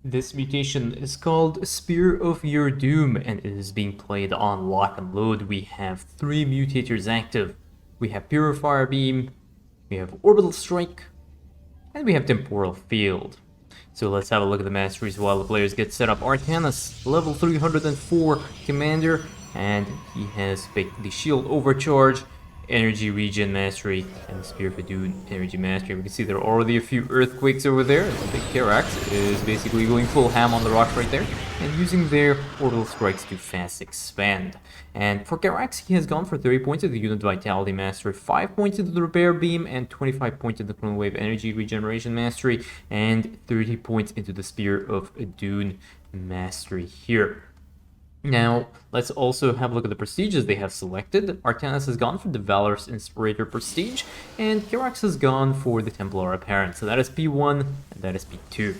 This mutation is called Spear of Your Doom and it is being played on Lock and Load. We have 3 mutators active. We have Purifier Beam, we have Orbital Strike, and we have Temporal Field. So let's have a look at the masteries while the players get set up. Artanis, level 304 commander, and he has picked the Shield Overcharge, Energy Regen Mastery, and the Spear of Doom Energy Mastery. We can see there are already a few Earthquakes over there. I think Karax is basically going full ham on the rocks right there, and using their Orbital Strikes to fast expand. And for Karax, he has gone for 30 points of the Unit Vitality Mastery, 5 points into the Repair Beam, and 25 points into the Chrono Wave Energy Regeneration Mastery, and 30 points into the Spear of Doom Mastery here. Now, let's also have a look at the prestiges they have selected. Artanis has gone for the Valorous Inspirator Prestige, and Karax has gone for the Templar Apparent. So that is P1, and that is P2.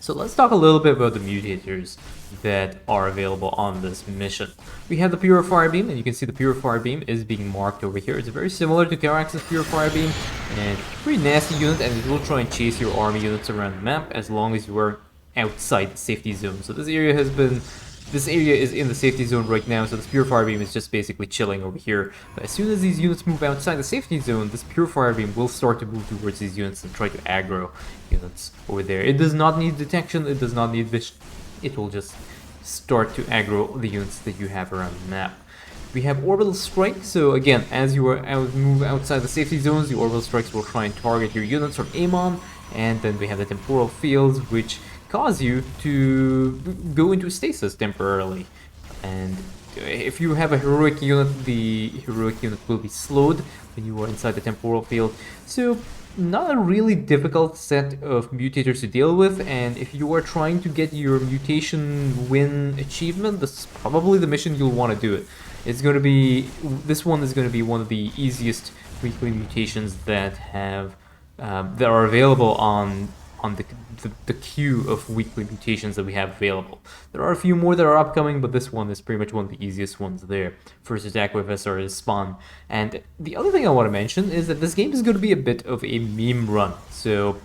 So let's talk a little bit about the mutators that are available on this mission. We have the Purifier Beam, and you can see the Purifier Beam is being marked over here. It's very similar to Karax's Purifier Beam, and pretty nasty unit, and it will try and chase your army units around the map as long as you are outside the safety zone. So this area is in the safety zone right now, so this Purifier Beam is just basically chilling over here. But as soon as these units move outside the safety zone, this Purifier Beam will start to move towards these units and try to aggro units over there. It does not need detection, it does not need vision. It will just start to aggro the units that you have around the map. We have Orbital Strike, so again, as you move outside the safety zones, the Orbital Strikes will try and target your units from Amon. And then we have the Temporal Fields, which cause you to go into stasis temporarily. And if you have a heroic unit, the heroic unit will be slowed when you are inside the Temporal Field. So not a really difficult set of mutators to deal with, and if you are trying to get your mutation win achievement, this is probably the mission you'll want to do it. This one is going to be one of the easiest weekly mutations that are available on the queue of weekly mutations that we have available. There are a few more that are upcoming, but this one is pretty much one of the easiest ones there. First attack with SR is spawn. And the other thing I want to mention is that this game is going to be a bit of a meme run. So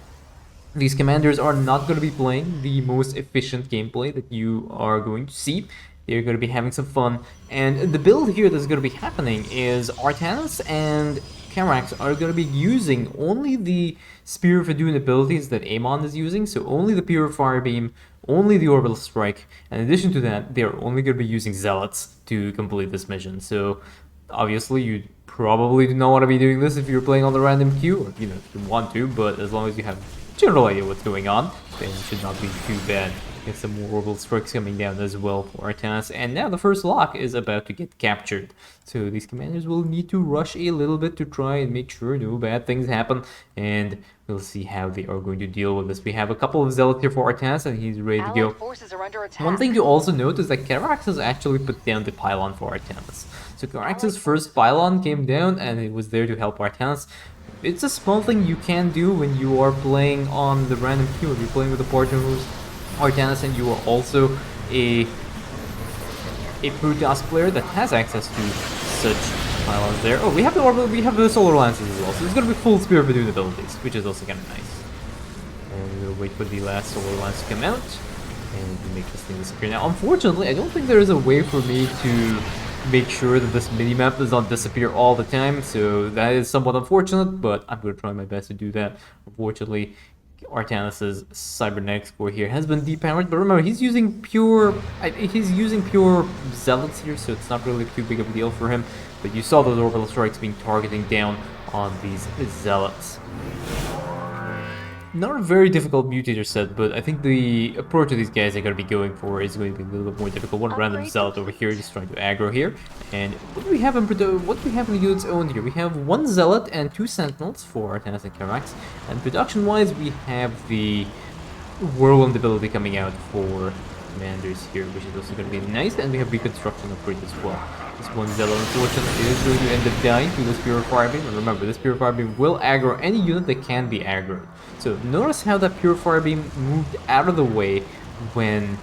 these commanders are not going to be playing the most efficient gameplay that you are going to see. They're going to be having some fun. And the build here that's going to be happening is Artanis and Karax are going to be using only the Spear of Doom abilities that Amon is using, so only the Purifier Beam, only the Orbital Strike, and in addition to that, they're only going to be using Zealots to complete this mission. So obviously you probably do not want to be doing this if you're playing on the random queue, or if you want to, but as long as you have a general idea what's going on, then it should not be too bad. Get some more Orbital Strikes coming down as well for Artanis, and now the first lock is about to get captured. So these commanders will need to rush a little bit to try and make sure no bad things happen, and we'll see how they are going to deal with this. We have a couple of Zealots here for Artanis, and he's ready to go. Forces are under attack. One thing to also note is that Karax has actually put down the pylon for Artanis. So Karax's first pylon came down, and it was there to help Artanis. It's a small thing you can do when you are playing on the random queue. If you're playing with a partner who's Artanis and you are also a Protoss player that has access to such pylons there. Oh, we have the Solar Lances as well, so it's gonna be full Spear of Doom abilities, which is also kind of nice. And we'll wait for the last Solar Lance to come out, and make this thing disappear. Now, unfortunately, I don't think there is a way for me to make sure that this minimap does not disappear all the time, so that is somewhat unfortunate, but I'm gonna try my best to do that. Unfortunately, Artanis's cybernetics core here has been depowered, but remember he's using pure Zealots here, so it's not really too big of a deal for him. But you saw those Orbital Strikes being targeting down on these Zealots. Not a very difficult mutator set, but I think the approach that these guys are going to be going for is going to be a little bit more difficult. One random Zealot over here just trying to aggro here. And what do we have in the unit's own here? We have one Zealot and 2 Sentinels for Artanis and Karax. And production-wise, we have the Whirlwind ability coming out for commanders here, which is also going to be nice. And we have Reconstruction upgrade as well. This one Zealot, unfortunately, is going to end up dying to this Purifier Beam. And remember, this Purifier Beam will aggro any unit that can be aggroed. So notice how that Purifier Beam moved out of the way when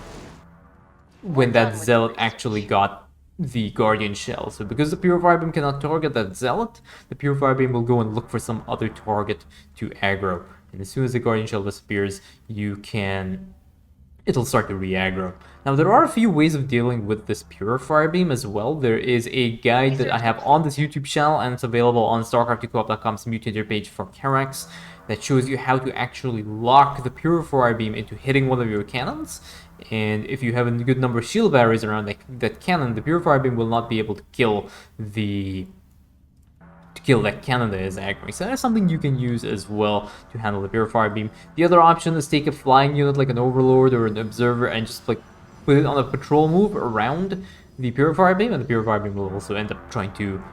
that Zealot actually got the Guardian Shell. So because the Purifier Beam cannot target that Zealot, the Purifier Beam will go and look for some other target to aggro. And as soon as the Guardian Shell disappears, you can it'll start to re-aggro. Now, there are a few ways of dealing with this Purifier beam as well. There is a guide that I have on this YouTube channel, and it's available on Starcraft.coop.com's mutator page for Karax, that shows you how to actually lock the Purifier beam into hitting one of your cannons. And if you have a good number of shield batteries around that cannon, the Purifier beam will not be able to kill that cannon that is aggroing. So that's something you can use as well to handle the Purifier beam. The other option is take a flying unit like an Overlord or an Observer and just like put it on a patrol move around the Purifier beam, and the Purifier beam will also end up trying to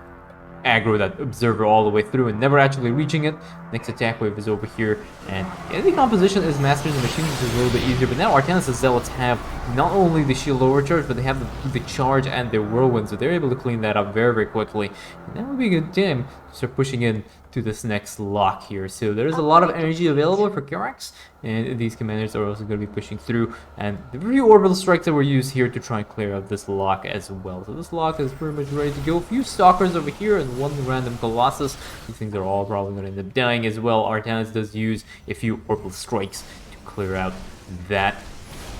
aggro that Observer all the way through and never actually reaching it. Next attack wave is over here, and the composition is Masters and Machines, which is a little bit easier, but now Artanis' Zealots have not only the shield overcharge, but they have the charge and their whirlwind, so they're able to clean that up very, very quickly. And that would be a good time to start pushing in to this next lock here. So there's a lot of energy available for Karax, and these commanders are also going to be pushing through, and the few orbital strikes that were used here to try and clear out this lock as well. So this lock is pretty much ready to go. A few stalkers over here and one random colossus. These things are all probably going to end up dying as well. Artanis does use a few orbital strikes to clear out that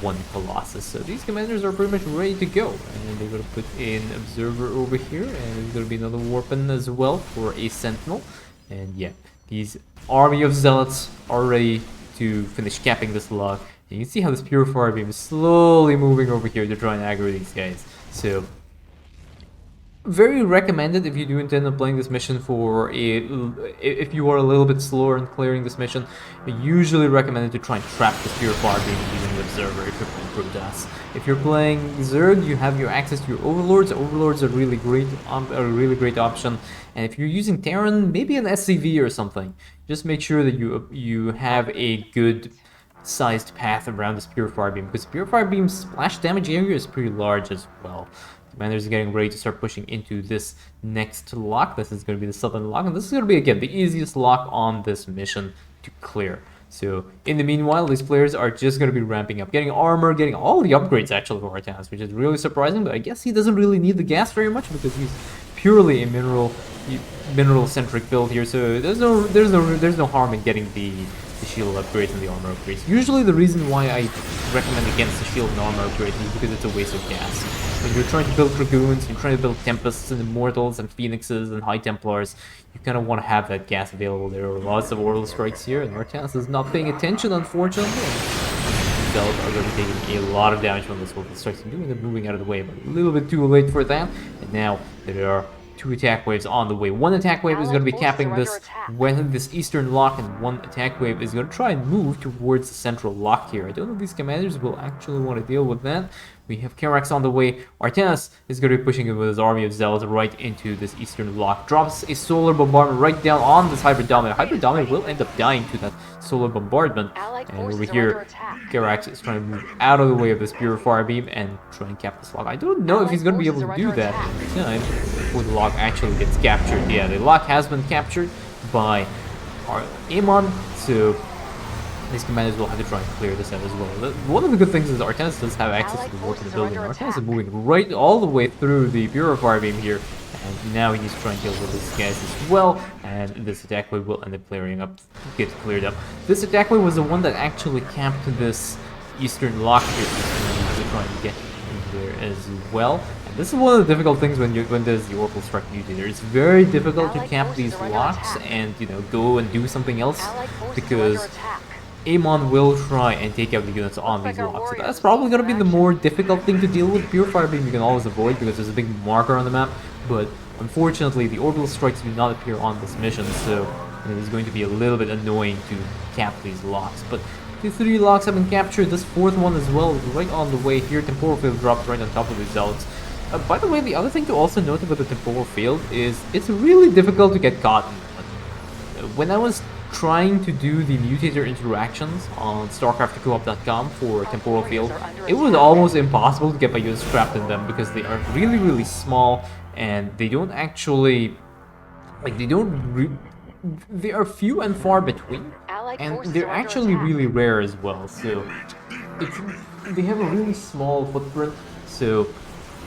one colossus. So these commanders are pretty much ready to go, and they're going to put in Observer over here, and there's going to be another Warpen as well for a Sentinel. And yeah, these army of zealots are ready to finish capping this lock. And you can see how this Purifier beam is slowly moving over here to try and aggro these guys. So very recommended if you do intend on playing this mission for if you are a little bit slower in clearing this mission. Usually recommended to try and trap this Purifier beam using the Observer if you're playing Protoss. If you're playing Zerg, you have your access to your Overlords. Overlords are really great, a really great option. And if you're using Terran, maybe an SCV or something. Just make sure that you have a good sized path around this Purifier beam, because Purifier beam's splash damage area is pretty large as well. Commanders are getting ready to start pushing into this next lock. This is going to be the southern lock, and this is going to be, again, the easiest lock on this mission to clear. So, in the meanwhile, these players are just going to be ramping up, getting armor, getting all the upgrades, actually, for Artanis, which is really surprising, but I guess he doesn't really need the gas very much, because he's purely a mineral-centric build here, so there's no harm in getting the shield upgrades and the armor upgrades. Usually the reason why I recommend against the shield and armor upgrades is because it's a waste of gas. When you're trying to build Dragoons, you're trying to build Tempests and Immortals and Phoenixes and High Templars, you kind of want to have that gas available. There are lots of orbital strikes here, and Artanis is not paying attention, unfortunately. Zealots are going to be taking a lot of damage from this orbital strikes and doing them moving out of the way, but a little bit too late for that. And now there are two attack waves on the way. One attack wave is going to be capping this eastern lock, and one attack wave is going to try and move towards the central lock here. I don't know if these commanders will actually want to deal with that. We have Karax on the way. Artanis is going to be pushing it with his army of zealots right into this eastern lock. Drops a solar bombardment right down on this Hybrid Dominant. Hybrid Dominant will end up dying to that solar bombardment. And over here, Karax is trying to move out of the way of this Purifier beam and try and cap this lock. I don't know if he's going to be able to do that in time before the lock actually gets captured. Yeah, the lock has been captured by Amon, so these commanders will have to try and clear this out as well. One of the good things is Artanis does have access to the warp in the building. Artanis is moving right all the way through the Purifier beam here, and now he's trying to deal with these guys as well, and this attack wave will end up get cleared up. This attack wave was the one that actually capped this eastern lock here, so he's trying to get in there as well. And this is one of the difficult things when there's the Orbital Strike Mutator. It's very difficult to cap these locks and, go and do something else, because Amon will try and take out the units on these locks. So that's probably going to be the more difficult thing to deal with. Purifier beam you can always avoid because there's a big marker on the map, but unfortunately the orbital strikes do not appear on this mission, so it is going to be a little bit annoying to cap these locks. But the 3 locks have been captured. This 4th one as well is right on the way here. Temporal field dropped right on top of these zealots. By the way, the other thing to also note about the temporal field is it's really difficult to get caught in. When I was trying to do the mutator interactions on Starcraft.coop.com for Temporal Field, it was almost impossible to get my units trapped in them because they are really, really small, and they don't actually, they are few and far between, and they're actually really rare as well, so they have a really small footprint, so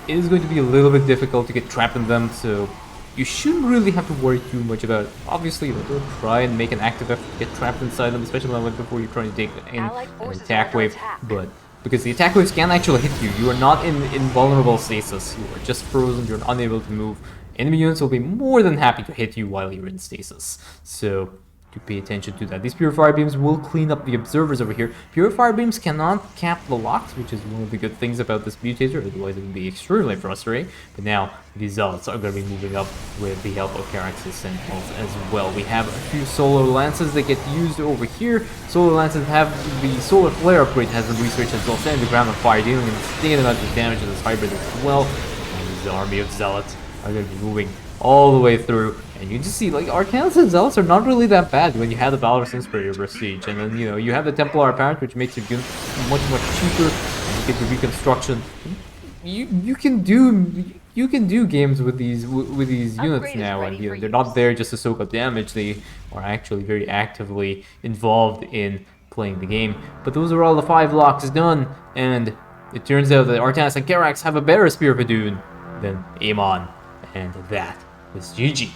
it is going to be a little bit difficult to get trapped in them, so you shouldn't really have to worry too much about it. Obviously, don't try and make an active effort to get trapped inside them, especially before you're trying to take in an attack wave, but because the attack waves can actually hit you. You are not in invulnerable stasis. You are just frozen. You're unable to move. Enemy units will be more than happy to hit you while you're in stasis. So to pay attention to that. These Purifier beams will clean up the observers over here. Purifier beams cannot cap the locks, which is one of the good things about this mutator, otherwise it would be extremely frustrating. But now these zealots are going to be moving up with the help of Karax's sentinels as well. We have a few solar lances that get used over here. Solar lances have the solar flare upgrade has been researched as well, setting the ground on fire, dealing an insane amount of damage to this hybrid as well. And this army of zealots are going to be moving all the way through, and you just see like Artanis and Zealots are not really that bad when you have the Valorous Inspirator Prestige, and then you have the Temporal Apparent, which makes your unit much cheaper, and you get the reconstruction. You can do games with these units now, and they're not there just to soak up damage. They are actually very actively involved in playing the game. But those are all the 5 locks done, and it turns out that Artanis and Karax have a better Spear of Adun than Amon, and that was GG.